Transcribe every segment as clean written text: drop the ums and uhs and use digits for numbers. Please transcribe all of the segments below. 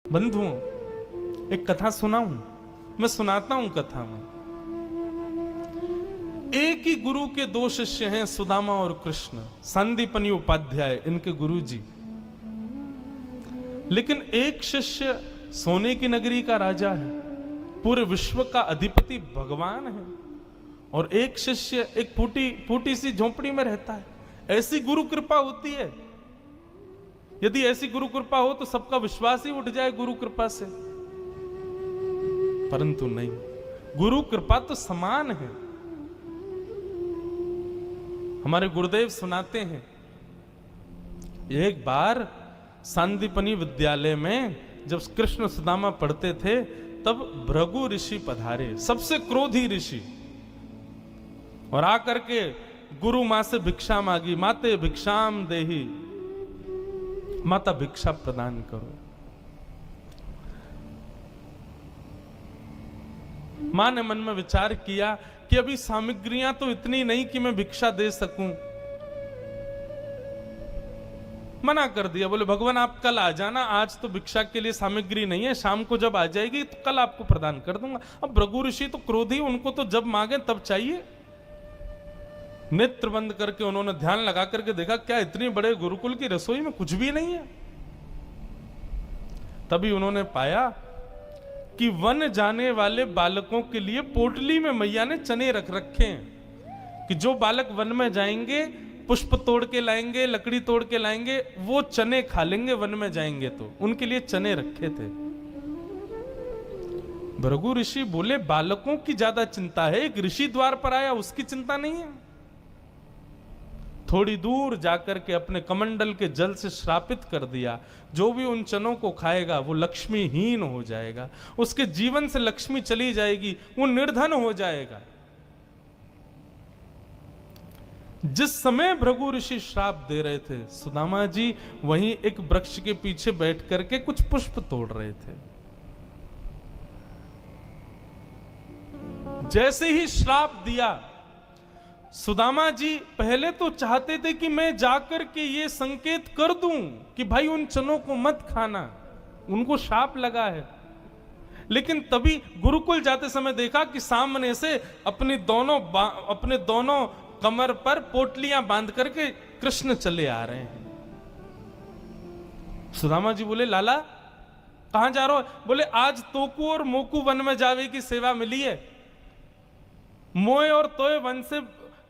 बंधुओं, एक कथा सुनाऊं? मैं सुनाता हूं कथा में। एक ही गुरु के दो शिष्य हैं, सुदामा और कृष्ण। संदीपनी उपाध्याय इनके गुरु जी। लेकिन एक शिष्य सोने की नगरी का राजा है, पूरे विश्व का अधिपति भगवान है, और एक शिष्य एक फूटी सी झोंपड़ी में रहता है। ऐसी गुरु कृपा होती है। यदि ऐसी गुरु कृपा हो तो सबका विश्वास ही उठ जाए गुरु कृपा से, परंतु नहीं। गुरु कृपा तो समान है। हमारे गुरुदेव सुनाते हैं, एक बार सांदीपनी विद्यालय में जब कृष्ण सुदामा पढ़ते थे, तब भृगु ऋषि पधारे, सबसे क्रोधी ऋषि, और आकर के गुरु मां से भिक्षा मांगी। माते भिक्षाम देहि, माता भिक्षा प्रदान करो। मां ने मन में विचार किया कि अभी सामग्रियां तो इतनी नहीं कि मैं भिक्षा दे सकूं। मना कर दिया, बोले भगवान आप कल आ जाना, आज तो भिक्षा के लिए सामग्री नहीं है, शाम को जब आ जाएगी तो कल आपको प्रदान कर दूंगा। अब भृगु ऋषि तो क्रोधी, उनको तो जब मांगे तब चाहिए। नेत्र बंद करके उन्होंने ध्यान लगा करके देखा, क्या इतनी बड़े गुरुकुल की रसोई में कुछ भी नहीं है। तभी उन्होंने पाया कि वन जाने वाले बालकों के लिए पोटली में मैया ने चने रख रखे हैं, कि जो बालक वन में जाएंगे, पुष्प तोड़ के लाएंगे, लकड़ी तोड़ के लाएंगे, वो चने खा लेंगे वन में जाएंगे तो। उनके लिए चने रखे थे। भृगु ऋषि बोले, बालकों की ज्यादा चिंता है, एक ऋषि द्वार पर आया उसकी चिंता नहीं है। थोड़ी दूर जाकर के अपने कमंडल के जल से श्रापित कर दिया, जो भी उन चनों को खाएगा वो लक्ष्मीहीन हो जाएगा, उसके जीवन से लक्ष्मी चली जाएगी, वो निर्धन हो जाएगा। जिस समय भृगु ऋषि श्राप दे रहे थे, सुदामा जी वहीं एक वृक्ष के पीछे बैठ करके कुछ पुष्प तोड़ रहे थे। जैसे ही श्राप दिया, सुदामा जी पहले तो चाहते थे कि मैं जाकर के ये संकेत कर दूं कि भाई उन चनों को मत खाना, उनको शाप लगा है। लेकिन तभी गुरुकुल जाते समय देखा कि सामने से अपने दोनों कमर पर पोटलियां बांध करके कृष्ण चले आ रहे हैं। सुदामा जी बोले, लाला कहां जा रहे हो? बोले, आज तोकू और मोकू वन में जावे की सेवा मिली है, मोए और तोय वन से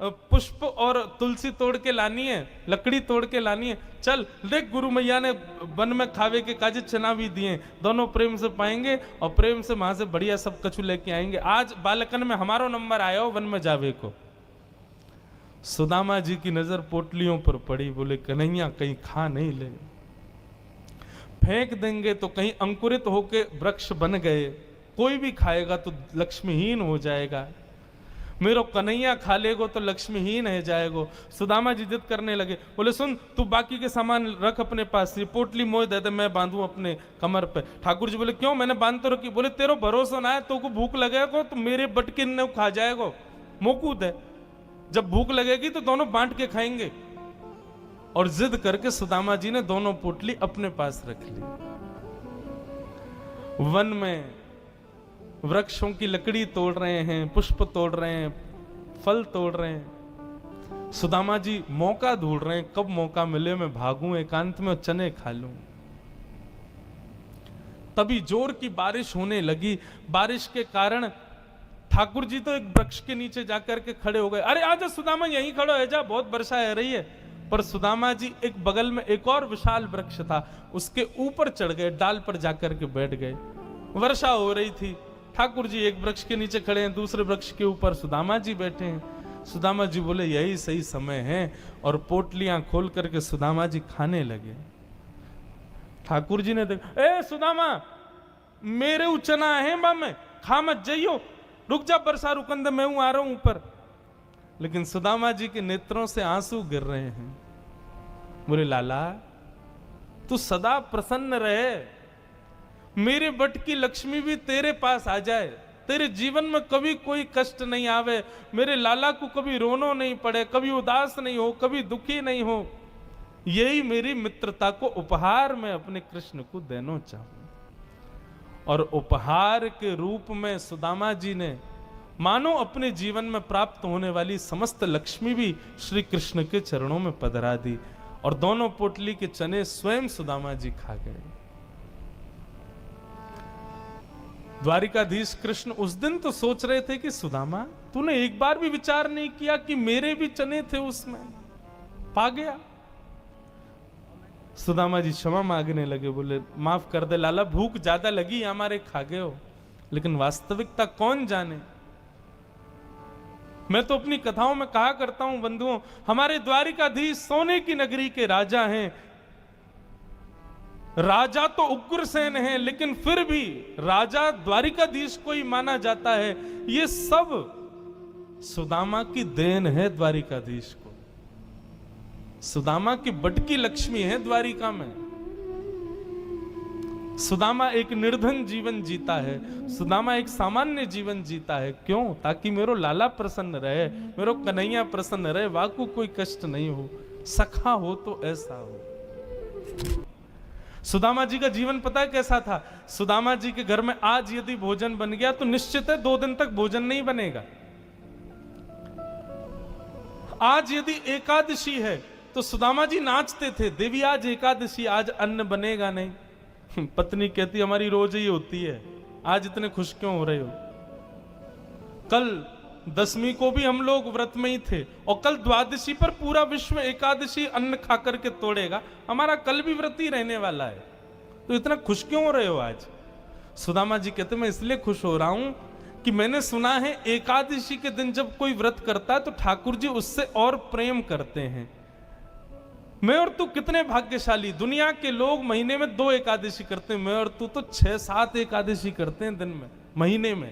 पुष्प और तुलसी तोड़ के लानी है, लकड़ी तोड़ के लानी है। चल देख, गुरु मैया ने वन में खावे के काजे चना भी दिए, दोनों प्रेम से पाएंगे और प्रेम से वहां से बढ़िया सब कछु लेके आएंगे। आज बालकन में हमारो नंबर आया हो वन में जावे को। सुदामा जी की नजर पोटलियों पर पड़ी। बोले, कन्हैया कहीं खा नहीं ले, फेंक देंगे तो कहीं अंकुरित होके वृक्ष बन गए, कोई भी खाएगा तो लक्ष्मीहीन हो जाएगा, मेरो कन्हैया खा लेगो तो लक्ष्मीहीन है जाएगो। सुदामा जी जिद करने लगे। बोले, सुन तू बाकी के सामान रख अपने पास, ये पोटली मोह दे दे, मैं बांधू अपने कमर पे। ठाकुर जी बोले, क्यों? मैंने बांध तो रखी। बोले, तेरो भरोसा ना है, तो को भूख लगेगा तो मेरे बटके ने खा जाएगो, मोकू दे, जब भूख लगेगी तो दोनों बांट के खाएंगे। और जिद करके सुदामा जी ने दोनों पोटली अपने पास रख ली। वन में वृक्षों की लकड़ी तोड़ रहे हैं, पुष्प तोड़ रहे हैं, फल तोड़ रहे हैं। सुदामा जी मौका ढूंढ रहे हैं, कब मौका मिले मैं भागूं एकांत में और चने खा लूं। तभी जोर की बारिश होने लगी। बारिश के कारण ठाकुर जी तो एक वृक्ष के नीचे जाकर के खड़े हो गए। अरे आजा सुदामा, यहीं खड़ो है जा, बहुत वर्षा हो रही है। पर सुदामा जी एक बगल में एक और विशाल वृक्ष था, उसके ऊपर चढ़ गए, डाल पर जाकर के बैठ गए। वर्षा हो रही थी, ठाकुर जी एक वृक्ष के नीचे खड़े हैं, दूसरे वृक्ष के ऊपर सुदामा जी बैठे हैं। सुदामा जी बोले, यही सही समय है, और पोटलियां खोल करके सुदामा जी खाने लगे। ठाकुर जी ने देखा, ए सुदामा, मेरे उचना है बा में, खा मत जाइयो, रुक जा, बरसा रुकंद, मैं हूं, आ रहा हूं ऊपर। लेकिन सुदामा जी के नेत्रों से आंसू गिर रहे हैं। बोले, लाला तू सदा प्रसन्न रहे, मेरे बट की लक्ष्मी भी तेरे पास आ जाए, तेरे जीवन में कभी कोई कष्ट नहीं आवे, मेरे लाला को कभी रोनो नहीं पड़े, कभी उदास नहीं हो, कभी दुखी नहीं हो, यही मेरी मित्रता को उपहार मैं अपने कृष्ण को देना चाहूं। और उपहार के रूप में सुदामा जी ने मानो अपने जीवन में प्राप्त होने वाली समस्त लक्ष्मी भी श्री कृष्ण के चरणों में पधरा दी और दोनों पोटली के चने स्वयं सुदामा जी खा गए। द्वारिकाधीश कृष्ण उस दिन तो सोच रहे थे कि सुदामा, तूने एक बार भी विचार नहीं किया कि मेरे भी चने थे उसमें, पा गया। सुदामा जी क्षमा मांगने लगे, बोले माफ कर दे लाला, भूख ज्यादा लगी हमारे, खा गए हो, लेकिन वास्तविकता कौन जाने। मैं तो अपनी कथाओं में कहा करता हूं बंधुओं, हमारे द्वारिकाधीश सोने की नगरी के राजा हैं। राजा तो उग्रसेन है, लेकिन फिर भी राजा द्वारिकाधीश को ही माना जाता है। ये सब सुदामा की देन है द्वारिकाधीश को। सुदामा की बटकी लक्ष्मी है द्वारिका में। सुदामा एक निर्धन जीवन जीता है, सुदामा एक सामान्य जीवन जीता है। क्यों? ताकि मेरो लाला प्रसन्न रहे, मेरो कन्हैया प्रसन्न रहे, वाकु कोई कष्ट नहीं हो, सखा हो तो ऐसा हो। सुदामा जी का जीवन पता है कैसा था? सुदामा जी के घर में आज यदि भोजन बन गया तो निश्चित है 2 दिन तक भोजन नहीं बनेगा। आज यदि एकादशी है तो सुदामा जी नाचते थे, देवी आज एकादशी, आज अन्न बनेगा नहीं। पत्नी कहती हमारी रोज ही होती है, आज इतने खुश क्यों हो रहे हो? कल दशमी को भी हम लोग व्रत में ही थे और कल द्वादशी पर पूरा विश्व एकादशी अन्न खा करके तोड़ेगा, हमारा कल भी व्रत ही रहने वाला है, तो इतना खुश क्यों हो रहे हो आज? सुदामा जी कहते मैं इसलिए खुश हो रहा हूं कि मैंने सुना है एकादशी के दिन जब कोई व्रत करता है तो ठाकुर जी उससे और प्रेम करते हैं। मैं और तू कितने भाग्यशाली, दुनिया के लोग महीने में 2 एकादशी करते हैं, मैं और तू तो 6-7 एकादशी करते हैं दिन में, महीने में।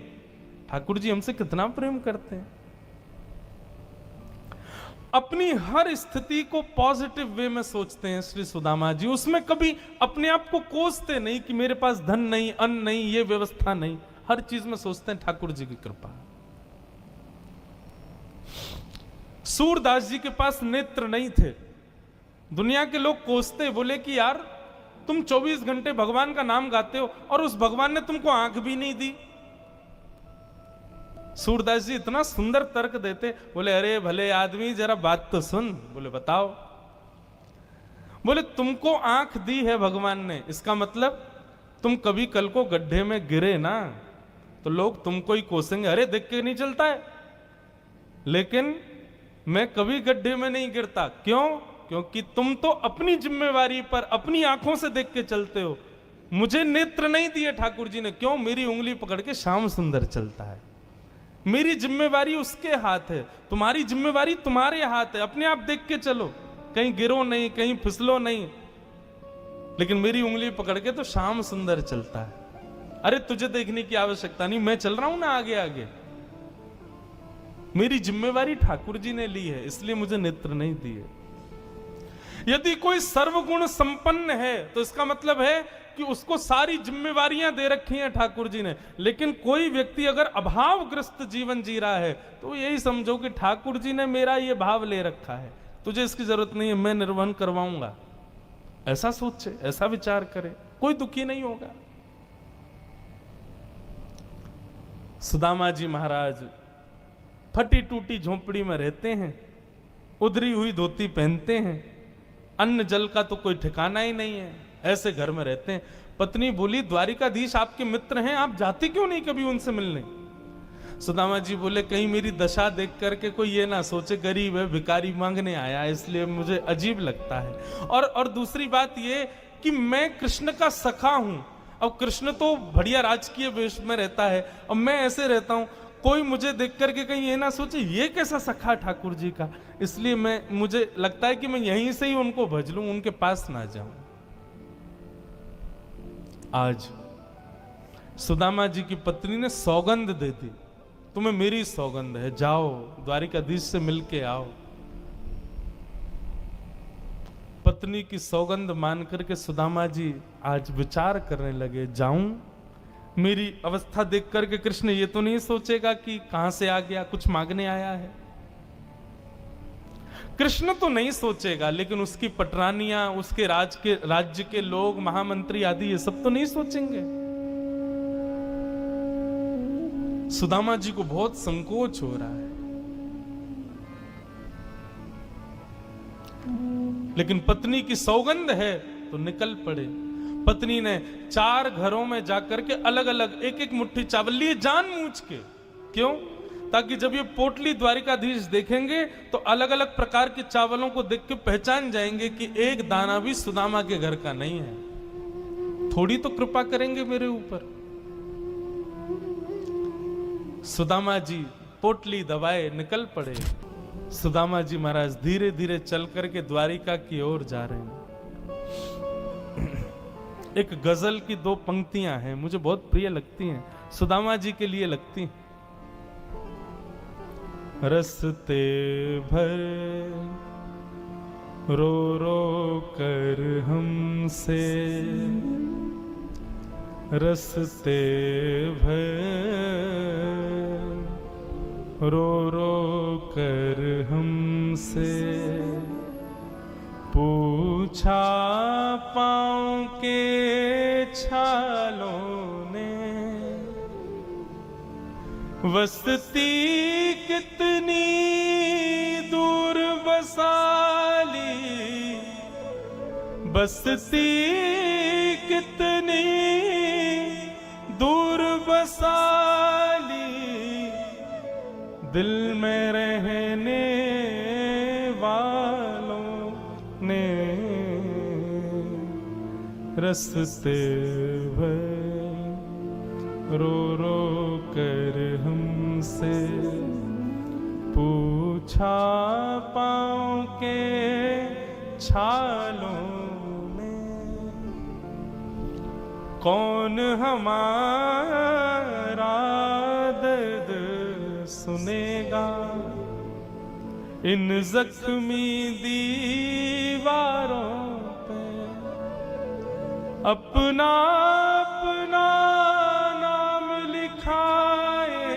ठाकुर जी हमसे कितना प्रेम करते हैं। अपनी हर स्थिति को पॉजिटिव वे में सोचते हैं श्री सुदामा जी, उसमें कभी अपने आप को कोसते नहीं कि मेरे पास धन नहीं, अन्न नहीं, ये व्यवस्था नहीं, हर चीज में सोचते हैं ठाकुर जी की कृपा। सूरदास जी के पास नेत्र नहीं थे, दुनिया के लोग कोसते, बोले कि यार तुम 24 घंटे भगवान का नाम गाते हो और उस भगवान ने तुमको आंख भी नहीं दी। सूरदास जी इतना सुंदर तर्क देते, बोले अरे भले आदमी जरा बात तो सुन। बोले बताओ। बोले तुमको आंख दी है भगवान ने, इसका मतलब तुम कभी कल को गड्ढे में गिरे ना तो लोग तुमको ही कोसेंगे, अरे देख के नहीं चलता है। लेकिन मैं कभी गड्ढे में नहीं गिरता, क्यों? क्योंकि तुम तो अपनी जिम्मेवारी पर अपनी आंखों से देख के चलते हो। मुझे नेत्र नहीं दिए ठाकुर जी ने, क्यों? मेरी उंगली पकड़ के श्याम सुंदर चलता है, मेरी जिम्मेवारी उसके हाथ है, तुम्हारी जिम्मेवारी तुम्हारे हाथ है। अपने आप देख के चलो, कहीं गिरो नहीं, कहीं फिसलो नहीं, लेकिन मेरी उंगली पकड़ के तो श्याम सुंदर चलता है। अरे तुझे देखने की आवश्यकता नहीं, मैं चल रहा हूं ना आगे आगे। मेरी जिम्मेवारी ठाकुर जी ने ली है, इसलिए मुझे नेत्र नहीं दिए। यदि कोई सर्वगुण संपन्न है तो इसका मतलब है कि उसको सारी जिम्मेवारियां दे रखी हैं ठाकुर जी ने। लेकिन कोई व्यक्ति अगर अभावग्रस्त जीवन जी रहा है तो यही समझो कि ठाकुर जी ने मेरा ये भाव ले रखा है, तुझे इसकी जरूरत नहीं है, मैं निर्वहन करवाऊंगा। ऐसा सोचे, ऐसा विचार करे, कोई दुखी नहीं होगा। सुदामा जी महाराज फटी टूटी झोंपड़ी में रहते हैं, उधरी हुई धोती पहनते हैं, अन्न जल का तो कोई ठिकाना ही नहीं है, ऐसे घर में रहते हैं। पत्नी बोली द्वारिकाधीश आपके मित्र हैं, आप जाती क्यों नहीं कभी उनसे मिलने? सुदामा जी बोले कहीं मेरी दशा देख करके कोई ये ना सोचे गरीब है, भिखारी मांगने आया, इसलिए मुझे अजीब लगता है। और दूसरी बात ये कि मैं कृष्ण का सखा हूं। अब कृष्ण तो बढ़िया राजकीय वेश में रहता है और मैं ऐसे रहता हूं, कोई मुझे देख करके कहीं ये ना सोचे ये कैसा सखा ठाकुर जी का, इसलिए मुझे लगता है कि मैं यहीं से ही उनको भज लूं, उनके पास ना जाऊं। आज सुदामा जी की पत्नी ने सौगंध दे दी, तुम्हें मेरी सौगंध है, जाओ द्वारिकाधीश से मिलके आओ। पत्नी की सौगंध मान करके सुदामा जी आज विचार करने लगे, जाऊं? मेरी अवस्था देख करके कृष्ण ये तो नहीं सोचेगा कि कहां से आ गया, कुछ मांगने आया है। कृष्ण तो नहीं सोचेगा, लेकिन उसकी पटरानियां, उसके राज्य के लोग, महामंत्री आदि, ये सब तो नहीं सोचेंगे। सुदामा जी को बहुत संकोच हो रहा है, लेकिन पत्नी की सौगंध है तो निकल पड़े। पत्नी ने 4 घरों में जाकर के अलग अलग एक एक मुट्ठी चावल लिए जानबूझ के। क्यों? ताकि जब ये पोटली द्वारिकाधीश देखेंगे तो अलग अलग प्रकार के चावलों को देख के पहचान जाएंगे कि एक दाना भी सुदामा के घर का नहीं है। थोड़ी तो कृपा करेंगे मेरे ऊपर। सुदामा जी पोटली दबाए निकल पड़े। सुदामा जी महाराज धीरे धीरे चल करके द्वारिका की ओर जा रहे हैं। एक गजल की 2 पंक्तियां हैं, मुझे बहुत प्रिय लगती हैं, सुदामा जी के लिए लगती हैं। रस्ते भर रो रो कर हमसे, रस्ते भर रो रो कर हमसे, पूछा पाँव के छालों ने, बसती कितनी दूर बसाली, बसती कितनी दूर बसाली, दिल में रहने वालों ने, रस्ते भर रो रो कर हमसे, पूछा पाँव के छालों में, कौन हमारा दर्द सुनेगा इन जख्मी दीवारों पे, अपना अपना नाम लिखाए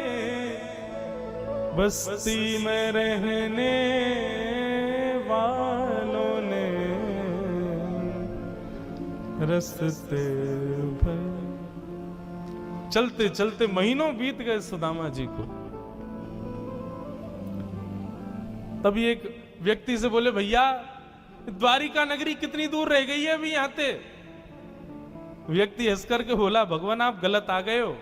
बस्ती में रहने वालों ने, रस्ते भर। चलते चलते महीनों बीत गए सुदामा जी को। तभी एक व्यक्ति से बोले, भैया द्वारिका नगरी कितनी दूर रह गई है अभी यहां से? व्यक्ति हंस करके बोला, भगवान आप गलत आ गए हो।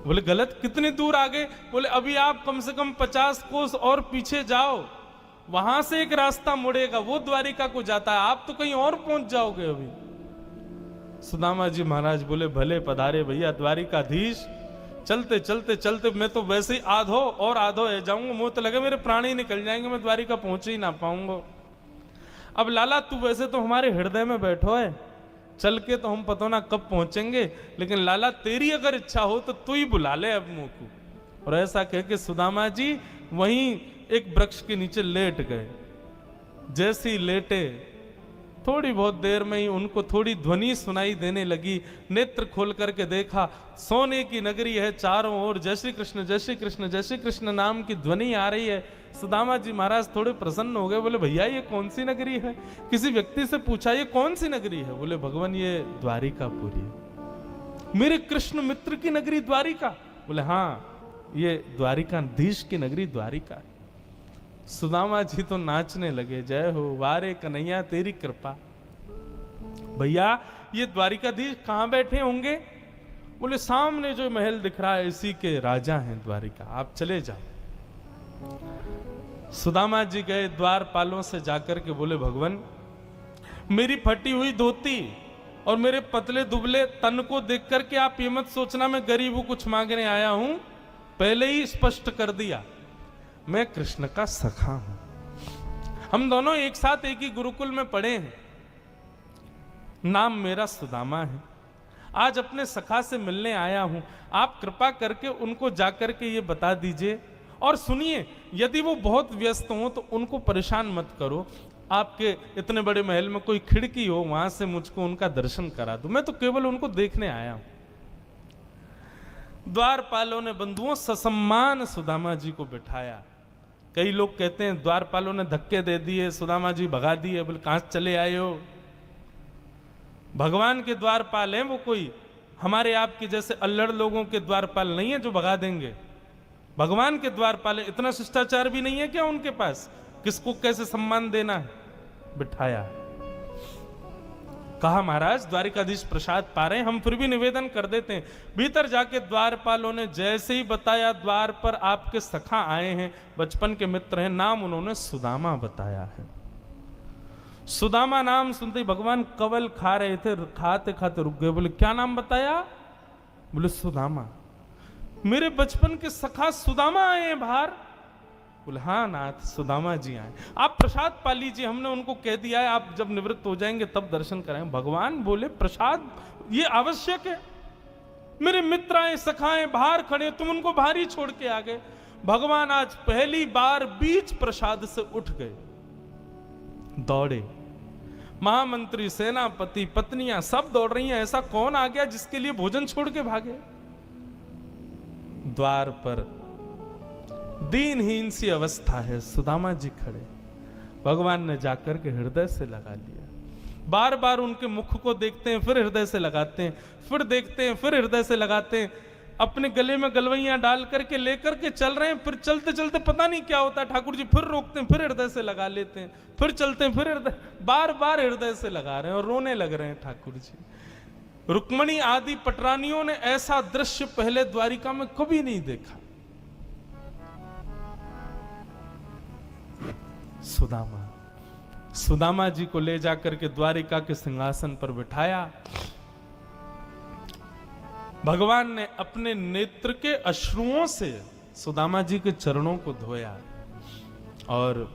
बोले गलत? कितनी दूर आ गए? बोले अभी आप कम से कम 50 कोस और पीछे जाओ, वहां से एक रास्ता मुड़ेगा, वो द्वारिका को जाता है, आप तो कहीं और पहुंच जाओगे अभी। सुदामा जी महाराज बोले, भले पधारे भैया द्वारिकाधीश। चलते चलते चलते मैं तो वैसे ही आधो और आधो रह जाऊंगा, मुझे तो लगे मेरे प्राण ही निकल जाएंगे, मैं द्वारिका पहुंच ही ना पाऊंगा। अब लाला तू वैसे तो हमारे हृदय में बैठो है, चल के तो हम पता ना कब पहुंचेंगे, लेकिन लाला तेरी अगर इच्छा हो तो तू ही बुला ले अब मुंह को। और ऐसा कह के सुदामा जी वहीं एक वृक्ष के नीचे लेट गए। जैसे ही लेटे थोड़ी बहुत देर में ही उनको थोड़ी ध्वनि सुनाई देने लगी। नेत्र खोल करके देखा, सोने की नगरी है, चारों ओर जय श्री कृष्ण जय श्री कृष्ण जय श्री कृष्ण नाम की ध्वनि आ रही है। सुदामा जी महाराज थोड़े प्रसन्न हो गए, बोले भैया ये कौन सी नगरी है? किसी व्यक्ति से पूछा ये कौन सी नगरी है? बोले भगवान ये द्वारिकापुरी है। मेरे कृष्ण मित्र की नगरी द्वारिका? बोले हाँ ये द्वारिकाधीश की नगरी द्वारिका है। सुदामा जी तो नाचने लगे, जय हो वारे कन्हैया तेरी कृपा। भैया ये द्वारिकाधीश कहां बैठे होंगे? बोले सामने जो महल दिख रहा है इसी के राजा हैं द्वारिका, आप चले जाओ। सुदामा जी गए द्वारपालों से जाकर के बोले, भगवान मेरी फटी हुई धोती और मेरे पतले दुबले तन को देख करके आप ये मत सोचना मैं गरीब हूं कुछ मांगने आया हूं, पहले ही स्पष्ट कर दिया मैं कृष्ण का सखा हूं। हम दोनों एक साथ एक ही गुरुकुल में पढ़े हैं, नाम मेरा सुदामा है। आज अपने सखा से मिलने आया हूं, आप कृपा करके उनको जाकर के ये बता दीजिए। और सुनिए, यदि वो बहुत व्यस्त हो तो उनको परेशान मत करो, आपके इतने बड़े महल में कोई खिड़की हो वहां से मुझको उनका दर्शन करा दो, मैं तो केवल उनको देखने आया हूं। द्वारपालों ने बंधुओं ससम्मान सुदामा जी को बिठाया। कई लोग कहते हैं द्वारपालों ने धक्के दे दिए, सुदामा जी भगा दिए। बोले कहां चले आए हो? भगवान के द्वारपाल हैं वो कोई हमारे आपके जैसे अल्लड़ लोगों के द्वारपाल नहीं है जो भगा देंगे। भगवान के द्वारपाल है, इतना शिष्टाचार भी नहीं है क्या उनके पास? किसको कैसे सम्मान देना है, बिठाया। कहा महाराज द्वारिकाधीश प्रसाद पा रहे हैं, हम फिर भी निवेदन कर देते हैं। भीतर जाके द्वारपालों ने जैसे ही बताया, द्वार पर आपके सखा आए हैं, बचपन के मित्र हैं, नाम उन्होंने सुदामा बताया है। सुदामा नाम सुनते ही भगवान कवल खा रहे थे, खाते खाते रुक गए। बोले क्या नाम बताया? बोले सुदामा। मेरे बचपन के सखा सुदामा आए हैं बाहर? बोले हाँ नाथ, सुदामा जी आए। आप प्रसाद पा लीजिए, हमने उनको कह दिया है आप जब निवृत्त हो जाएंगे तब दर्शन कराएं। भगवान बोले प्रसाद ये आवश्यक है? मेरे मित्र आए, सखाएं बाहर खड़े, तुम उनको बाहर ही छोड़ के आ गए। भगवान आज पहली बार बीच प्रसाद से उठ गए, दौड़े। महामंत्री, सेनापति, पत्नियां सब दौड़ रही हैं। ऐसा कौन आ गया जिसके लिए भोजन छोड़ के भागे? द्वार पर दीनहीन सी अवस्था है, सुदामा जी खड़े। भगवान ने जाकर के हृदय से लगा लिया। बार बार उनके मुख को देखते हैं, फिर हृदय से लगाते हैं, फिर देखते हैं, फिर हृदय से लगाते हैं। अपने गले में गलवैयां डाल करके लेकर के चल रहे हैं, फिर चलते चलते पता नहीं क्या होता है, ठाकुर जी फिर रोकते हैं, फिर हृदय से लगा लेते हैं, फिर चलते हैं, फिर हृदय, बार बार हृदय से लगा रहे हैं और रोने लग रहे हैं ठाकुर जी। रुक्मणी आदि पटरानियों ने ऐसा दृश्य पहले द्वारिका में कभी नहीं देखा। सुदामा जी को ले जाकर के द्वारिका के सिंहासन पर बिठाया। भगवान ने अपने नेत्र के अश्रुओं से सुदामा जी के चरणों को धोया और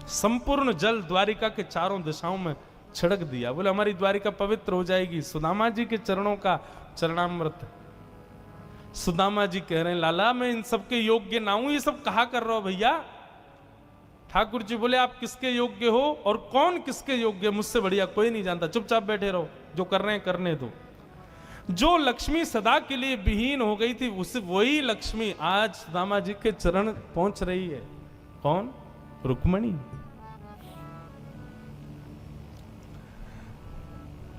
संपूर्ण जल द्वारिका के चारों दिशाओं में छिड़क दिया। बोले हमारी द्वारिका पवित्र हो जाएगी। सुदामा जी के चरणों का चरणामृत। सुदामा जी कह रहे हैं लाला मैं इन सबके योग्य ना हूं, ये सब कहा कर रहे हो भैया? ठाकुर जी बोले आप किसके योग्य हो और कौन किसके योग्य? मुझसे बढ़िया कोई नहीं जानता, चुपचाप बैठे रहो, जो कर रहे हैं करने दो। जो लक्ष्मी सदा के लिए विहीन हो गई थी, उस वही लक्ष्मी आज सुदामा जी के चरण पहुंच रही है। कौन? रुक्मणी।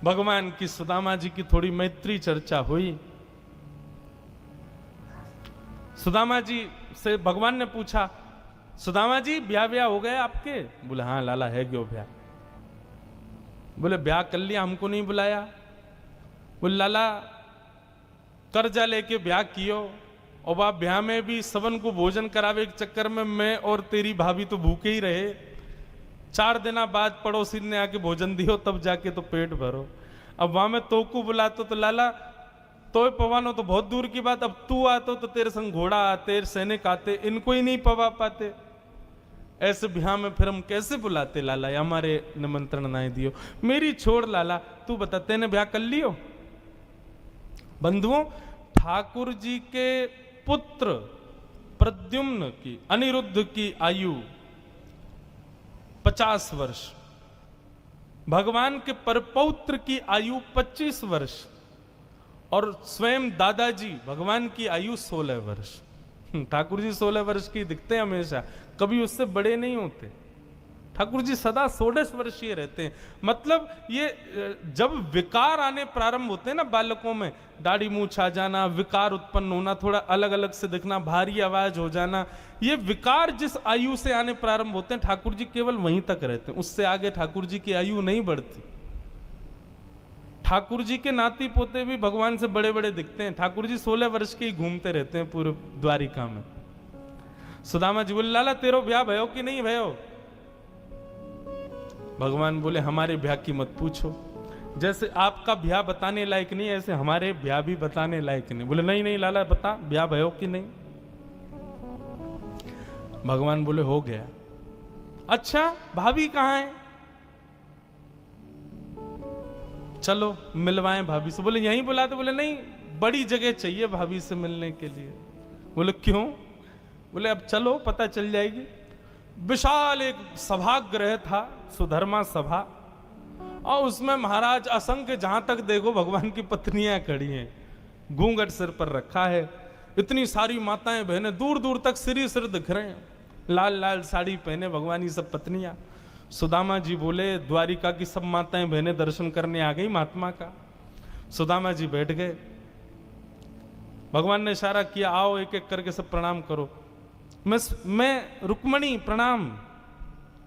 भगवान की सुदामा जी की थोड़ी मैत्री चर्चा हुई। सुदामा जी से भगवान ने पूछा सुदामा जी ब्याह हो गए आपके? बोले हाँ लाला है क्यों ब्याह। बोले ब्याह कर लिया, हमको नहीं बुलाया। बोले लाला कर्जा लेके ब्याह कियो और वह ब्याह में भी सबन को भोजन करावे के चक्कर में मैं और तेरी भाभी तो भूखे ही रहे। 4 दिन बाद पड़ोसी ने आके भोजन दियो तब जाके तो पेट भरो। अब वहां में तो को बुलाते तो लाला तो पवानो तो बहुत दूर की बात, अब तू आते तो तेरे संग घोड़ा आते, सैनिक आते, इनको ही नहीं पवा पाते। ऐसे ब्याह में फिर हम कैसे बुलाते लाला? हमारे निमंत्रण ना दियो। मेरी छोड़ लाला, तू बता तेने ब्याह कर लियो? बंधुओं, ठाकुर जी के पुत्र प्रद्युम्न की, अनिरुद्ध की आयु 50 वर्ष, भगवान के परपौत्र की आयु 25 वर्ष और स्वयं दादाजी भगवान की आयु 16 वर्ष। ठाकुर जी 16 वर्ष की दिखते हैं हमेशा, कभी उससे बड़े नहीं होते। ठाकुर जी सदा 16 वर्षीय रहते हैं। मतलब ये जब विकार आने प्रारंभ होते हैं ना बालकों में, दाढ़ी मूंछ आ जाना, विकार उत्पन्न होना, थोड़ा अलग अलग से दिखना, भारी आवाज हो जाना, ये विकार जिस आयु से आने प्रारंभ होते हैं ठाकुर जी केवल वहीं तक रहते हैं, उससे आगे ठाकुर जी की आयु नहीं बढ़ती। ठाकुर जी के नाती पोते भी भगवान से बड़े बड़े दिखते हैं। ठाकुर जी 16 वर्ष के ही घूमते रहते हैं पूरे द्वारिका में। सुदामा जी बोले लाला तेरो ब्याह भयो कि नहीं भयो? भगवान बोले हमारे ब्याह की मत पूछो, जैसे आपका ब्याह बताने लायक नहीं ऐसे हमारे ब्याह भी बताने लायक नहीं। बोले नहीं नहीं लाला बता ब्याह भयो कि नहीं? भगवान बोले हो गया। अच्छा भाभी कहाँ है? चलो मिलवाएं भाभी से। बोले यहीं बुलाते? बोले नहीं बड़ी जगह चाहिए भाभी से मिलने के लिए। बोले क्यों? बोले अब चलो पता चल जाएगी। विशाल एक सभागृह था, सुधर्मा सभा, और उसमें महाराज असंख्य, जहां तक देखो भगवान की पत्नियां खड़ी हैं, घूंघट सिर पर रखा है, इतनी सारी माताएं बहनें दूर दूर तक सिर दिख रहे हैं, लाल लाल साड़ी पहने भगवान की सब पत्नियां। सुदामा जी बोले द्वारिका की सब माताएं बहनें दर्शन करने आ गई महात्मा का। सुदामा जी बैठ गए। भगवान ने इशारा किया, आओ एक एक करके सब प्रणाम करो। मैं रुक्मणी प्रणाम,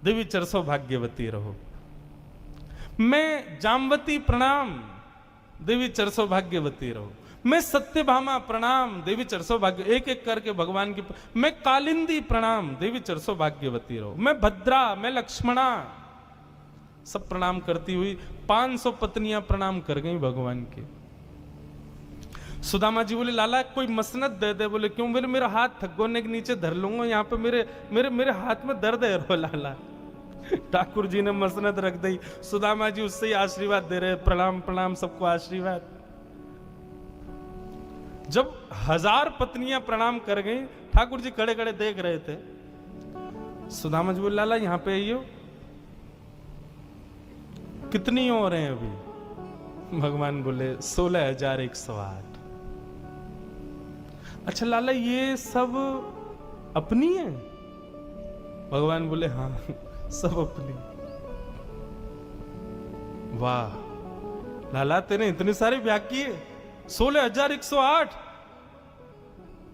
देवी चरसो भाग्यवती रहो। मैं जामवती प्रणाम, देवी चरसो भाग्यवती रहो। मैं सत्यभामा प्रणाम, देवी चरसो भाग्य, एक एक करके भगवान की। मैं कालिंदी प्रणाम, देवी चरसो भाग्यवती रहो। मैं भद्रा, मैं लक्ष्मणा, सब प्रणाम करती हुई 500 पत्नियां प्रणाम कर गई भगवान की। सुदामा जी बोले, लाला कोई मसनद दे दे। बोले क्यों? बोले मेरा हाथ थगोने के नीचे धर लूंगा, यहाँ पे मेरे हाथ में दर्द है रो लाला। ठाकुर जी ने मसनद रख दी। सुदामा जी उससे ही आशीर्वाद दे रहे, प्रणाम प्रणाम, सबको आशीर्वाद। जब 1000 पत्नियां प्रणाम कर गई, ठाकुर जी खड़े खड़े देख रहे थे। सुदामा जी बोले, लाला यहाँ पे आइयो, कितनी और हैं अभी? भगवान बोले 16,108। अच्छा लाला ये सब अपनी है? भगवान बोले हाँ सब अपनी। वाह लाला, तेने इतने सारे ब्याह किए, 16,108।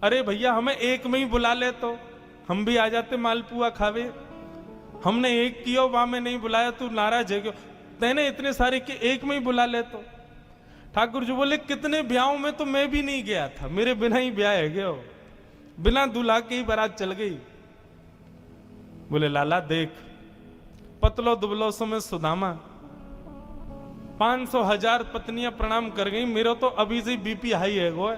अरे भैया हमें एक में ही बुला ले तो हम भी आ जाते मालपुआ खावे। हमने एक किया, वहां में नहीं बुलाया, तू नाराज है क्यों? तेने इतने सारे के एक में ही बुला ले तो। ठाकुर जी बोले कितने ब्याहों में तो मैं भी नहीं गया था, मेरे बिना ही ब्याह है गया, बिना दूल्हा के ही बारात चल गई। बोले लाला देख, पतलो दुबलो सो में सुदामा, 500,000 पत्नियां प्रणाम कर गई, मेरा तो अभी से बीपी हाई है गो।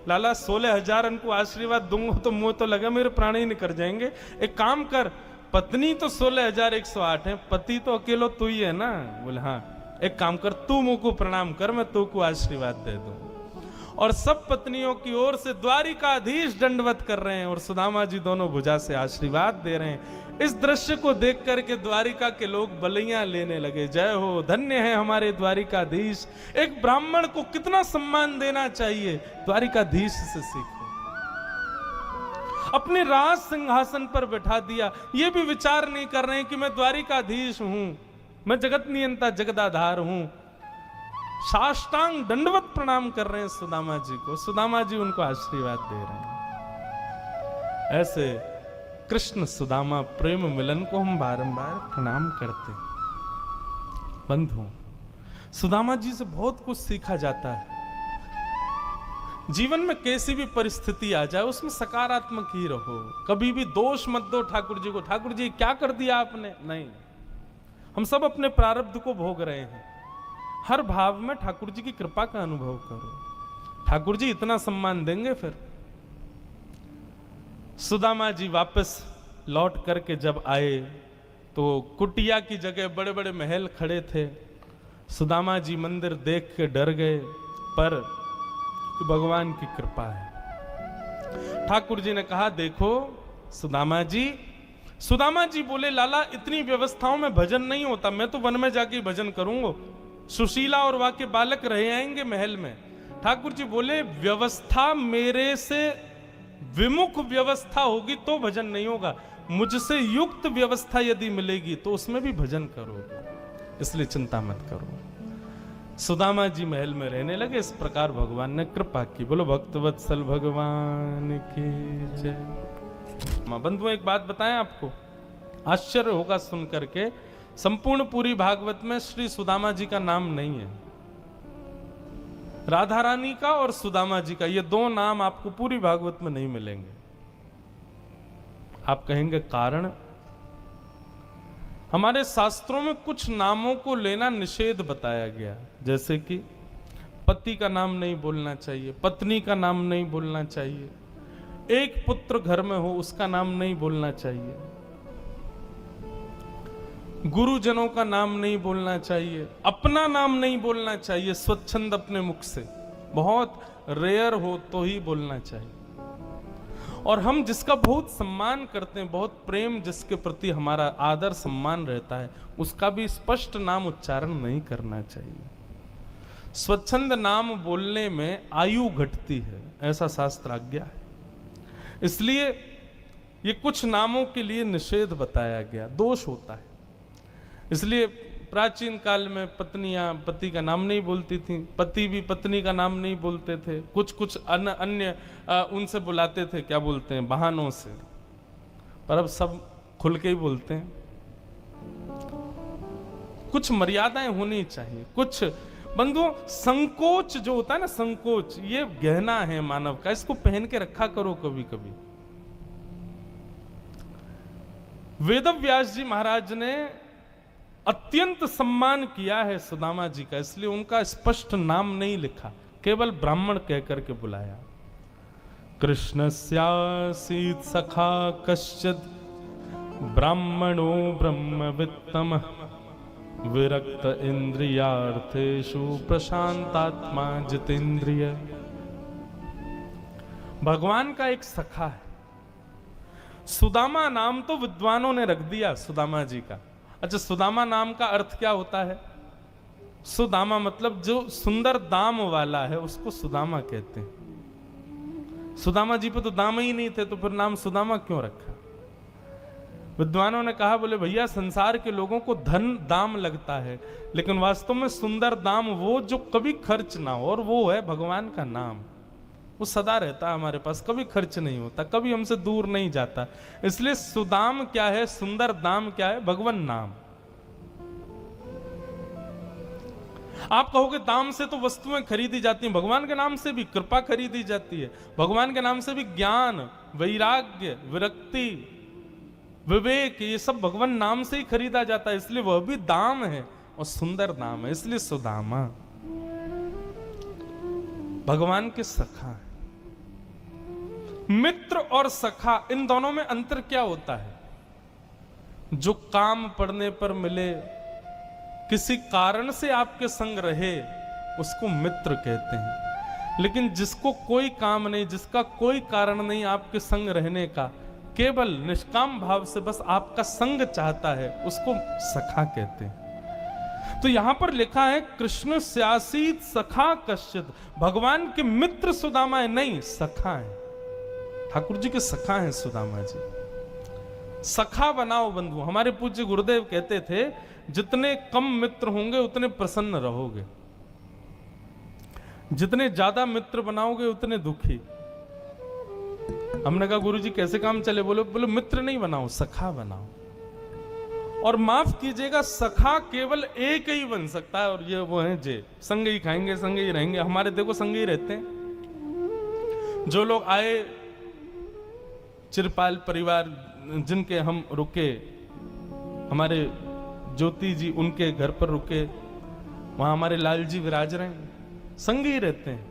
लाला 16,000 उनको आशीर्वाद दूंगा तो मुंह तो लगा मेरे प्राण ही निकल जाएंगे। एक काम कर, पत्नी तो 16,108 है, पति तो अकेलो तू ही है ना। बोले हाँ, एक काम कर, तू मुंह को प्रणाम कर, मैं तू को आशीर्वाद दे दूं। और सब पत्नियों की ओर से द्वारिकाधीश दंडवत कर रहे हैं और सुदामा जी दोनों भुजा से आशीर्वाद दे रहे हैं। इस दृश्य को देख करके द्वारिका के लोग बलियां लेने लगे। जय हो, धन्य है हमारे द्वारिकाधीश। एक ब्राह्मण को कितना सम्मान देना चाहिए, द्वारिकाधीश से सीखो। अपने राज सिंहासन पर बैठा दिया, ये भी विचार नहीं कर रहे हैं कि मैं द्वारिकाधीश हूं, मैं जगत नियंता जगदाधार हूं। साष्टांग दंडवत प्रणाम कर रहे हैं सुदामा जी को, सुदामा जी उनको आशीर्वाद दे रहे हैं। ऐसे कृष्ण सुदामा प्रेम मिलन को हम बारंबार प्रणाम करते हैं। बंधु, सुदामा जी से बहुत कुछ सीखा जाता है। जीवन में कैसी भी परिस्थिति आ जाए उसमें सकारात्मक ही रहो, कभी भी दोष मत दो ठाकुर जी को, ठाकुर जी क्या कर दिया आपने, नहीं। हम सब अपने प्रारब्ध को भोग रहे हैं। हर भाव में ठाकुर जी की कृपा का अनुभव करो, ठाकुर जी इतना सम्मान देंगे। फिर सुदामा जी वापस लौट करके जब आए तो कुटिया की जगह बड़े बड़े महल खड़े थे। सुदामा जी मंदिर देख के डर गए, पर भगवान की कृपा है। ठाकुर जी ने कहा देखो सुदामा जी। सुदामा जी बोले लाला इतनी व्यवस्थाओं में भजन नहीं होता, मैं तो वन में जाके भजन करूंगा। सुशीला और वहां के बालक रहे आएंगे महल में। ठाकुर जी बोले व्यवस्था मेरे से विमुख व्यवस्था होगी तो भजन नहीं होगा, मुझसे युक्त व्यवस्था यदि मिलेगी तो उसमें भी भजन करोगे, इसलिए चिंता मत करो। सुदामा जी महल में रहने लगे। इस प्रकार भगवान ने कृपा की। बोलो भक्तवत्सल भगवान की जय। मां बंधुओं एक बात बताएं आपको, आश्चर्य होगा सुन करके, संपूर्ण पूरी भागवत में श्री सुदामा जी का नाम नहीं है। राधा रानी का और सुदामा जी का, ये दो नाम आपको पूरी भागवत में नहीं मिलेंगे। आप कहेंगे कारण? हमारे शास्त्रों में कुछ नामों को लेना निषेध बताया गया, जैसे कि पति का नाम नहीं बोलना चाहिए, पत्नी का नाम नहीं बोलना चाहिए, एक पुत्र घर में हो उसका नाम नहीं बोलना चाहिए, गुरुजनों का नाम नहीं बोलना चाहिए, अपना नाम नहीं बोलना चाहिए स्वच्छंद अपने मुख से, बहुत रेयर हो तो ही बोलना चाहिए। और हम जिसका बहुत सम्मान करते हैं, बहुत प्रेम जिसके प्रति हमारा आदर सम्मान रहता है, उसका भी स्पष्ट नाम उच्चारण नहीं करना चाहिए। स्वच्छंद नाम बोलने में आयु घटती है, ऐसा शास्त्र आज्ञा है। इसलिए ये कुछ नामों के लिए निषेध बताया गया, दोष होता है। इसलिए प्राचीन काल में पत्नियां पति का नाम नहीं बोलती थी, पति भी पत्नी का नाम नहीं बोलते थे, कुछ कुछ अन्य उनसे बुलाते थे, क्या बोलते हैं, बहानों से। पर अब सब खुल के ही बोलते हैं। कुछ मर्यादाएं होनी चाहिए, कुछ बंधुओं, संकोच जो होता है ना, संकोच, ये गहना है मानव का, इसको पहन के रखा करो कभी कभी। वेदव्यास जी महाराज ने अत्यंत सम्मान किया है सुदामा जी का, इसलिए उनका स्पष्ट नाम नहीं लिखा, केवल ब्राह्मण कहकर के बुलाया। कृष्णस्यासीत् सखा कश्चित् ब्राह्मणो ब्रह्मवित्तम विरक्त इंद्रियार्थेषु प्रशांतात्मा जितेंद्रिय। भगवान का एक सखा है, सुदामा नाम तो विद्वानों ने रख दिया सुदामा जी का। अच्छा, सुदामा नाम का अर्थ क्या होता है? सुदामा मतलब जो सुंदर दाम वाला है उसको सुदामा कहते हैं। सुदामा जी पे तो दाम ही नहीं थे, तो फिर नाम सुदामा क्यों रखा? विद्वानों ने कहा, बोले भैया संसार के लोगों को धन दाम लगता है, लेकिन वास्तव में सुंदर दाम वो जो कभी खर्च ना हो, और वो है भगवान का नाम। वो सदा रहता है हमारे पास, कभी खर्च नहीं होता, कभी हमसे दूर नहीं जाता। इसलिए सुदाम क्या है, सुंदर दाम क्या है? भगवान नाम। आप कहोगे दाम से तो वस्तुएं खरीदी जाती हैं, भगवान के नाम से भी कृपा खरीदी जाती है, भगवान के नाम से भी ज्ञान, वैराग्य, विरक्ति, विवेक, ये सब भगवान नाम से ही खरीदा जाता है। इसलिए वह भी दाम है और सुंदर दाम है, इसलिए सुदामा भगवान के सखा है। मित्र और सखा, इन दोनों में अंतर क्या होता है? जो काम पड़ने पर मिले, किसी कारण से आपके संग रहे, उसको मित्र कहते हैं। लेकिन जिसको कोई काम नहीं, जिसका कोई कारण नहीं आपके संग रहने का, केवल निष्काम भाव से बस आपका संग चाहता है, उसको सखा कहते हैं। तो यहां पर लिखा है कृष्ण स्यासीत सखा कश्चित्, भगवान के मित्र सुदामा है, नहीं सखा है, ठाकुर जी के सखा हैं सुदामा जी। सखा बनाओ बंधु। हमारे पूज्य गुरुदेव कहते थे, जितने कम मित्र होंगे उतने प्रसन्न रहोगे, जितने ज्यादा मित्र बनाओगे उतने दुखी। हमने कहा गुरुजी कैसे काम चले? बोलो मित्र नहीं बनाओ, सखा बनाओ। और माफ कीजिएगा, सखा केवल एक ही बन सकता है, और ये वो है जे संग ही खाएंगे, संग ही रहेंगे। हमारे देखो संग ही रहते हैं। जो लोग आए, चिरपाल परिवार जिनके हम रुके, हमारे ज्योति जी उनके घर पर रुके, वहां हमारे लाल जी विराज रहे हैं, संग ही रहते हैं।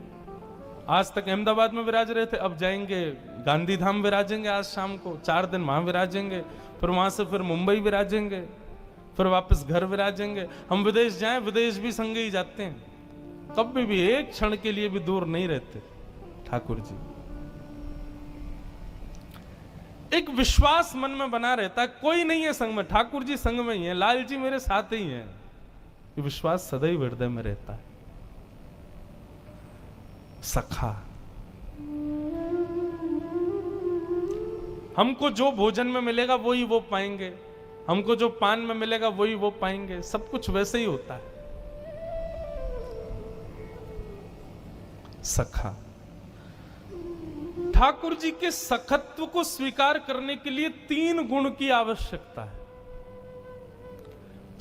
आज तक अहमदाबाद में विराज रहे थे, अब जाएंगे गांधी धाम विराजेंगे, आज शाम को 4 दिन वहां विराजेंगे, फिर वहां से फिर मुंबई विराजेंगे, फिर वापस घर विराजेंगे। हम विदेश जाएं, विदेश भी संग ही जाते हैं, कभी भी एक क्षण के लिए भी दूर नहीं रहते ठाकुर जी। एक विश्वास मन में बना रहता है, कोई नहीं है संग में, ठाकुर जी संग में ही है, लाल जी मेरे साथ ही हैं। ये विश्वास सदैव हृदय में रहता है। सखा, हमको जो भोजन में मिलेगा वही वो पाएंगे, हमको जो पान में मिलेगा वही वो पाएंगे, सब कुछ वैसे ही होता है। सखा, ठाकुर जी के सखत्व को स्वीकार करने के लिए 3 गुण की आवश्यकता है।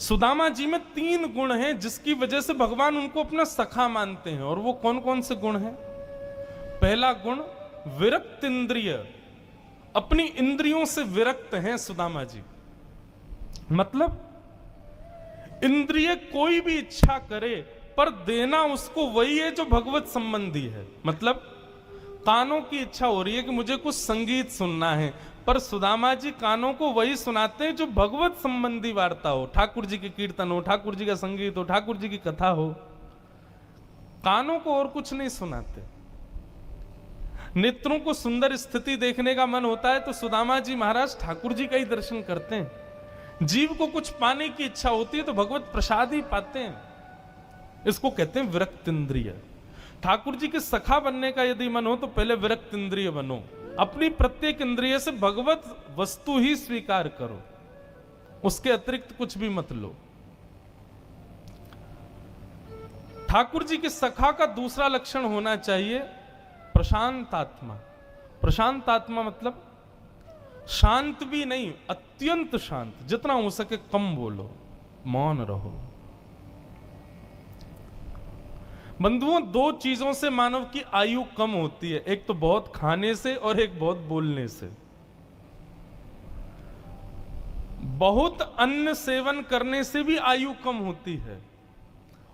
सुदामा जी में 3 गुण हैं जिसकी वजह से भगवान उनको अपना सखा मानते हैं। और वो कौन कौन से गुण हैं? पहला गुण विरक्त इंद्रिय, अपनी इंद्रियों से विरक्त हैं सुदामा जी। मतलब इंद्रिय कोई भी इच्छा करे पर देना उसको वही है जो भगवत संबंधी है। मतलब कानों की इच्छा हो रही है कि मुझे कुछ संगीत सुनना है, पर सुदामा जी कानों को वही सुनाते हैं जो भगवत संबंधी वार्ता हो, ठाकुर जी के कीर्तन हो, ठाकुर जी का संगीत हो, ठाकुर जी की कथा हो। कानों को और कुछ नहीं सुनाते। नेत्रों को सुंदर स्थिति देखने का मन होता है तो सुदामा जी महाराज ठाकुर जी का ही दर्शन करते हैं। जीव को कुछ पाने की इच्छा होती है तो भगवत प्रसाद ही पाते हैं। इसको कहते हैं विरक्त इंद्रिय। ठाकुर जी के सखा बनने का यदि मन हो तो पहले विरक्त इंद्रिय बनो, अपनी प्रत्येक इंद्रिय से भगवत वस्तु ही स्वीकार करो, उसके अतिरिक्त कुछ भी मत लो। ठाकुर जी के सखा का दूसरा लक्षण होना चाहिए प्रशांत आत्मा। प्रशांत आत्मा मतलब शांत भी नहीं, अत्यंत शांत, जितना हो सके कम बोलो, मौन रहो। बंधुओं, दो चीजों से मानव की आयु कम होती है, एक तो बहुत खाने से और एक बहुत बोलने से। बहुत अन्न सेवन करने से भी आयु कम होती है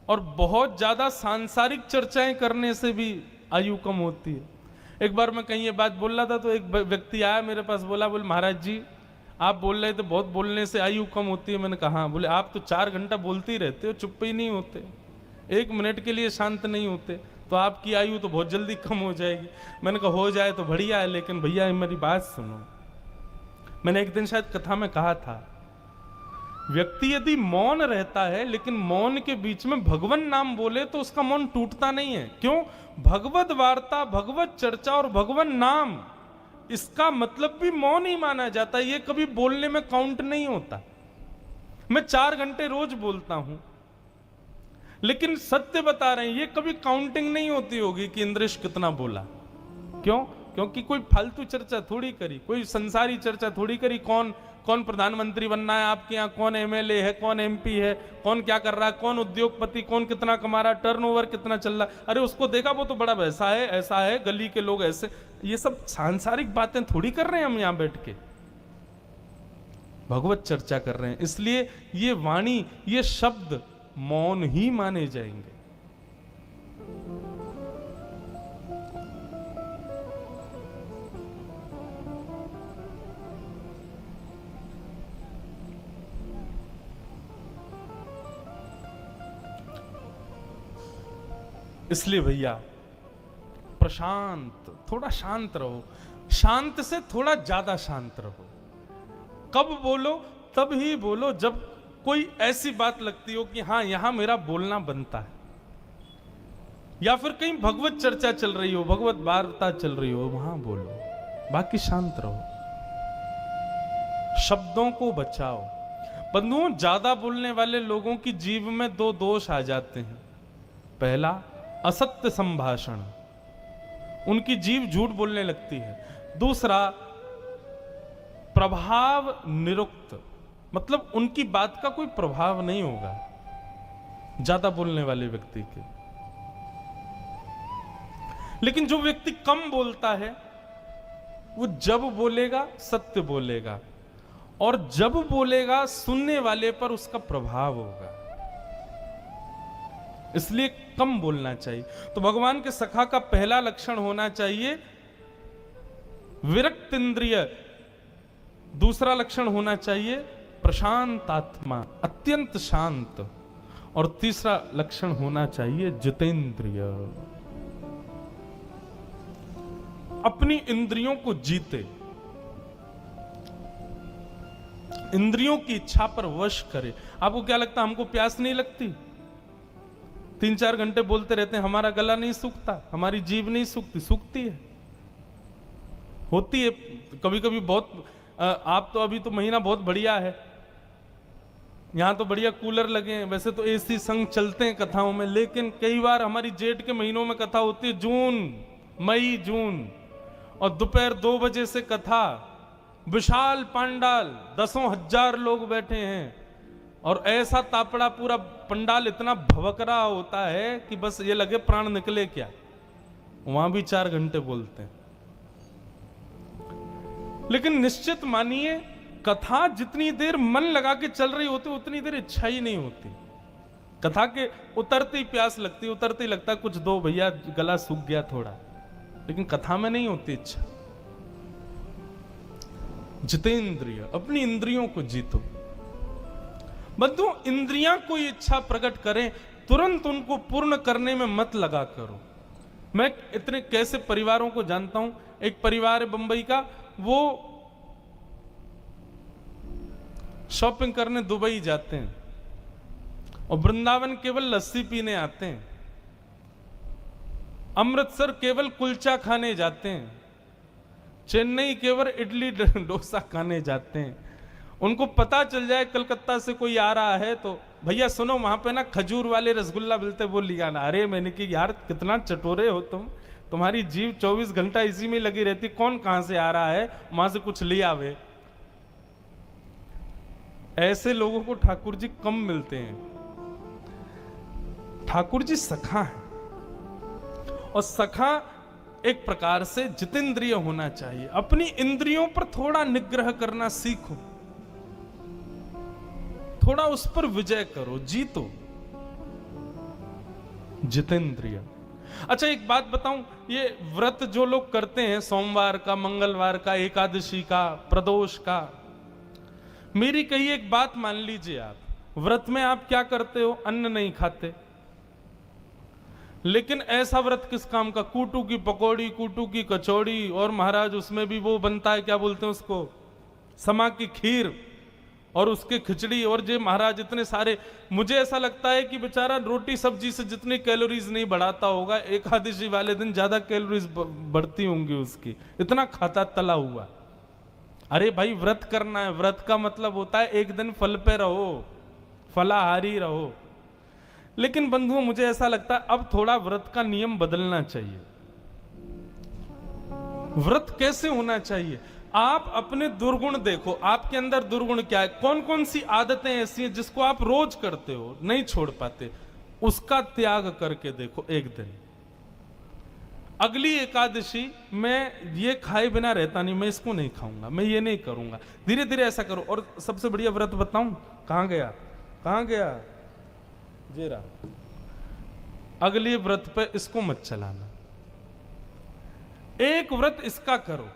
और बहुत ज्यादा सांसारिक चर्चाएं करने से भी आयु कम होती है। एक बार मैं कहीं ये बात बोल रहा था तो एक व्यक्ति आया मेरे पास, बोला महाराज जी आप बोल रहे थे बहुत बोलने से आयु कम होती है। मैंने कहा, बोले आप तो 4 घंटा बोलते ही रहते हो, चुप ही नहीं होते, 1 मिनट के लिए शांत नहीं होते, तो आपकी आयु तो बहुत जल्दी कम हो जाएगी। मैंने कहा हो जाए तो बढ़िया है, लेकिन भैया मेरी बात सुनो। मैंने एक दिन शायद कथा में कहा था, व्यक्ति यदि मौन रहता है लेकिन मौन के बीच में भगवान नाम बोले तो उसका मौन टूटता नहीं है। क्यों? भगवत वार्ता, भगवत चर्चा और भगवान नाम, इसका मतलब भी मौन ही माना जाता है। ये कभी बोलने में काउंट नहीं होता। मैं 4 घंटे रोज बोलता हूं, लेकिन सत्य बता रहे हैं ये कभी काउंटिंग नहीं होती होगी कि इंद्रेश कितना बोला। क्यों? क्योंकि कोई फालतू चर्चा थोड़ी करी, कोई संसारी चर्चा थोड़ी करी। कौन कौन प्रधानमंत्री बनना है आपके यहाँ, कौन एमएलए है, कौन एमपी है, कौन क्या कर रहा है, कौन उद्योगपति, कौन कितना कमा रहा है, टर्नओवर कितना चल रहा है, अरे उसको देखा वो तो बड़ा वैसा है, ऐसा है, गली के लोग ऐसे। ये सब सांसारिक बातें थोड़ी कर रहे हैं हम यहाँ बैठ के, भगवत चर्चा कर रहे हैं। इसलिए ये वाणी, ये शब्द मौन ही माने जाएंगे। इसलिए भैया प्रशांत, थोड़ा शांत रहो, शांत से थोड़ा ज्यादा शांत रहो। कब बोलो? तब ही बोलो जब कोई ऐसी बात लगती हो कि हां यहां मेरा बोलना बनता है, या फिर कहीं भगवत चर्चा चल रही हो, भगवत वार्ता चल रही हो, वहां बोलो। बाकी शांत रहो, शब्दों को बचाओ। बंधुओं, ज्यादा बोलने वाले लोगों की जीव में 2 दोष आ जाते हैं। पहला, असत्य संभाषण, उनकी जीव झूठ बोलने लगती है। दूसरा, प्रभाव निरुक्त, मतलब उनकी बात का कोई प्रभाव नहीं होगा ज्यादा बोलने वाले व्यक्ति के। लेकिन जो व्यक्ति कम बोलता है वो जब बोलेगा सत्य बोलेगा, और जब बोलेगा सुनने वाले पर उसका प्रभाव होगा। इसलिए कम बोलना चाहिए। तो भगवान के सखा का पहला लक्षण होना चाहिए विरक्त इंद्रिय, दूसरा लक्षण होना चाहिए प्रशांत आत्मा, अत्यंत शांत, और तीसरा लक्षण होना चाहिए जितेंद्रिय, अपनी इंद्रियों को जीते, इंद्रियों की इच्छा पर वश करे। आपको क्या लगता है हमको प्यास नहीं लगती? 3-4 घंटे बोलते रहते हैं, हमारा गला नहीं सूखता, हमारी जीभ नहीं सूखती? सूखती है, होती है कभी कभी। बहुत आप तो अभी तो महीना बहुत बढ़िया है, यहां तो बढ़िया कूलर लगे हैं, वैसे तो एसी संग चलते हैं कथाओं में, लेकिन कई बार हमारी जेठ के महीनों में कथा होती है, जून, मई, जून, और दोपहर 2 बजे से कथा, विशाल पंडाल, 10,000 लोग बैठे हैं, और ऐसा तापड़ा, पूरा पंडाल इतना भवक रहा होता है कि बस ये लगे प्राण निकले क्या। वहां भी 4 घंटे बोलते हैं। लेकिन निश्चित मानिए, कथा जितनी देर मन लगा के चल रही होती उतनी देर इच्छा ही नहीं होती। कथा के उतरते ही प्यास लगती, उतरते ही लगता है कुछ दो भैया, गला सूख गया थोड़ा, लेकिन कथा में नहीं होती इच्छा। जितेंद्रिय, अपनी इंद्रियों को जीतो। बंधु, इंद्रियां कोई इच्छा प्रकट करें, तुरंत उनको पूर्ण करने में मत लगा करो। मैं इतने कैसे परिवारों को जानता हूं। एक परिवार है बंबई का, वो शॉपिंग करने दुबई जाते हैं और वृंदावन केवल लस्सी पीने आते हैं, अमृतसर केवल कुलचा खाने जाते हैं, चेन्नई केवल इडली डोसा खाने जाते हैं। उनको पता चल जाए कलकत्ता से कोई आ रहा है तो भैया सुनो वहां पे ना खजूर वाले रसगुल्ला मिलते, वो लिया ना। अरे मैंने कि यार कितना चटोरे हो तुम, तुम्हारी जीभ 24 घंटा इसी में लगी रहती, कौन कहां से आ रहा है वहां से कुछ लिया वे। ऐसे लोगों को ठाकुर जी कम मिलते हैं। ठाकुर जी सखा है, और सखा एक प्रकार से जितेंद्रिय होना चाहिए। अपनी इंद्रियों पर थोड़ा निग्रह करना सीखो, थोड़ा उस पर विजय करो, जीतो। जितेंद्रिय। अच्छा एक बात बताऊं, ये व्रत जो लोग करते हैं सोमवार का, मंगलवार का, एकादशी का, प्रदोष का, मेरी कही एक बात मान लीजिए, आप व्रत में आप क्या करते हो, अन्न नहीं खाते। लेकिन ऐसा व्रत किस काम का, कूटू की पकौड़ी, कूटू की कचौड़ी, और महाराज उसमें भी वो बनता है, क्या बोलते हैं उसको, समा की खीर, और उसके खिचड़ी, और जे महाराज इतने सारे। मुझे ऐसा लगता है कि बेचारा रोटी सब्जी से जितनी कैलोरीज नहीं बढ़ाता होगा, एकादशी वाले दिन ज्यादा कैलोरीज बढ़ती होंगी उसकी, इतना खाता तला हुआ। अरे भाई व्रत करना है, व्रत का मतलब होता है एक दिन फल पे रहो, फलाहारी रहो। लेकिन बंधुओं मुझे ऐसा लगता है अब थोड़ा व्रत का नियम बदलना चाहिए। व्रत कैसे होना चाहिए, आप अपने दुर्गुण देखो, आपके अंदर दुर्गुण क्या है, कौन कौन सी आदतें ऐसी हैं जिसको आप रोज करते हो, नहीं छोड़ पाते, उसका त्याग करके देखो एक दिन। अगली एकादशी मैं ये खाए बिना रहता नहीं, मैं इसको नहीं खाऊंगा, मैं ये नहीं करूंगा, धीरे धीरे ऐसा करो। और सबसे बढ़िया व्रत बताऊं, कहां गया, कहां गया, जेरा, अगली व्रत पे इसको मत चलाना, एक व्रत इसका करो।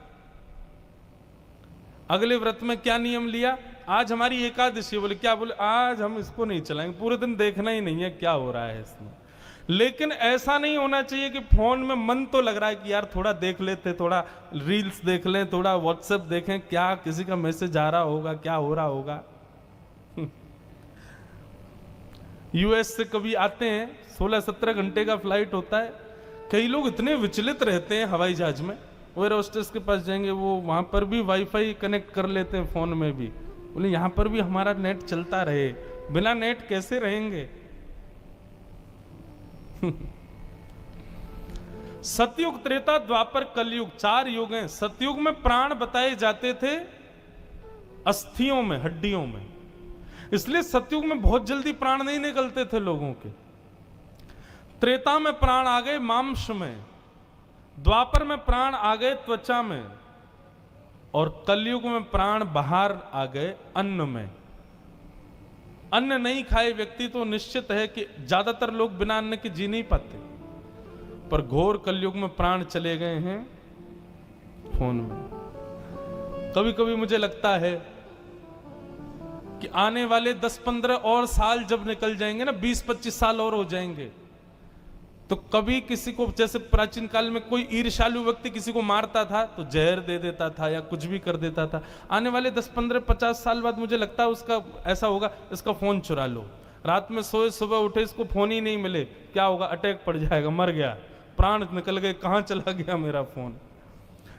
अगले व्रत में क्या नियम लिया, आज हमारी एकादशी, बोले क्या, बोले आज हम इसको नहीं चलाएंगे, पूरे दिन देखना ही नहीं है क्या हो रहा है इसमें। लेकिन ऐसा नहीं होना चाहिए कि फोन में मन तो लग रहा है कि यार थोड़ा देख लेते, थोड़ा रील्स देख लें, थोड़ा व्हाट्सएप देखें, क्या किसी का मैसेज आ रहा होगा, क्या हो रहा होगा। यूएस से कभी आते हैं, 16-17 घंटे का फ्लाइट होता है, कई लोग इतने विचलित रहते हैं हवाई जहाज में, वो एयर होस्टेस के पास जाएंगे, वो वहां पर भी वाईफाई कनेक्ट कर लेते हैं फोन में भी, बोले यहां पर भी हमारा नेट चलता रहे, बिना नेट कैसे रहेंगे। सतयुग, त्रेता, द्वापर, कलयुग, 4 युग हैं। सतयुग में प्राण बताए जाते थे अस्थियों में, हड्डियों में, इसलिए सतयुग में बहुत जल्दी प्राण नहीं निकलते थे लोगों के। त्रेता में प्राण आ गए मांस में, द्वापर में प्राण आ गए त्वचा में, और कलयुग में प्राण बाहर आ गए अन्न में। अन्न नहीं खाए व्यक्ति तो निश्चित है कि ज्यादातर लोग बिना अन्न के जी नहीं पाते, पर घोर कलयुग में प्राण चले गए हैं फोन में। कभी कभी मुझे लगता है कि आने वाले 10-15 और साल जब निकल जाएंगे ना, 20-25 साल और हो जाएंगे, तो कभी किसी को, जैसे प्राचीन काल में कोई ईर्ष्यालु व्यक्ति किसी को मारता था तो जहर दे देता था या कुछ भी कर देता था, आने वाले 10-15-50 साल बाद मुझे लगता है उसका ऐसा होगा, इसका फोन चुरा लो, रात में सोए सुबह उठे इसको फोन ही नहीं मिले, क्या होगा, अटैक पड़ जाएगा, मर गया, प्राण निकल गए, कहां चला गया मेरा फोन।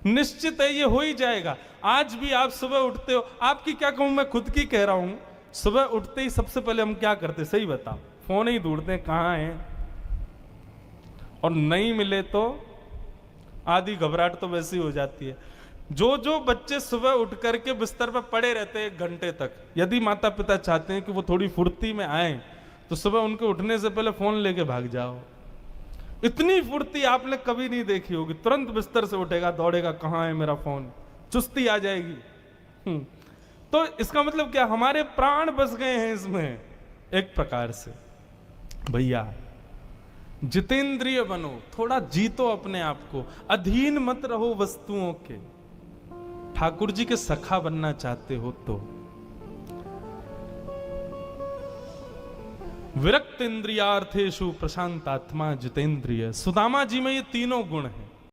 निश्चित है ये हो ही जाएगा। आज भी आप सुबह उठते हो, आपकी क्या कहूं, मैं खुद की कह रहा हूं, सुबह उठते ही सबसे पहले हम क्या करते, सही बताओ, फोन ही ढूंढते हैं कहां है, और नहीं मिले तो आधी घबराहट तो वैसी हो जाती है। जो बच्चे सुबह उठ करके बिस्तर पर पड़े रहते हैं 1 घंटे तक, यदि माता पिता चाहते हैं कि वो थोड़ी फुर्ती में आए, तो सुबह उनके उठने से पहले फोन लेके भाग जाओ। इतनी फुर्ती आपने कभी नहीं देखी होगी, तुरंत बिस्तर से उठेगा, दौड़ेगा, कहां है मेरा फोन, चुस्ती आ जाएगी। तो इसका मतलब क्या, हमारे प्राण बस गए हैं इसमें एक प्रकार से। भैया जितेंद्रिय बनो, थोड़ा जीतो अपने आप को, अधीन मत रहो वस्तुओं के। ठाकुर जी के सखा बनना चाहते हो तो विरक्त इंद्रियार्थेषु प्रशांत आत्मा जितेंद्रिय। सुदामा जी में ये तीनों गुण हैं।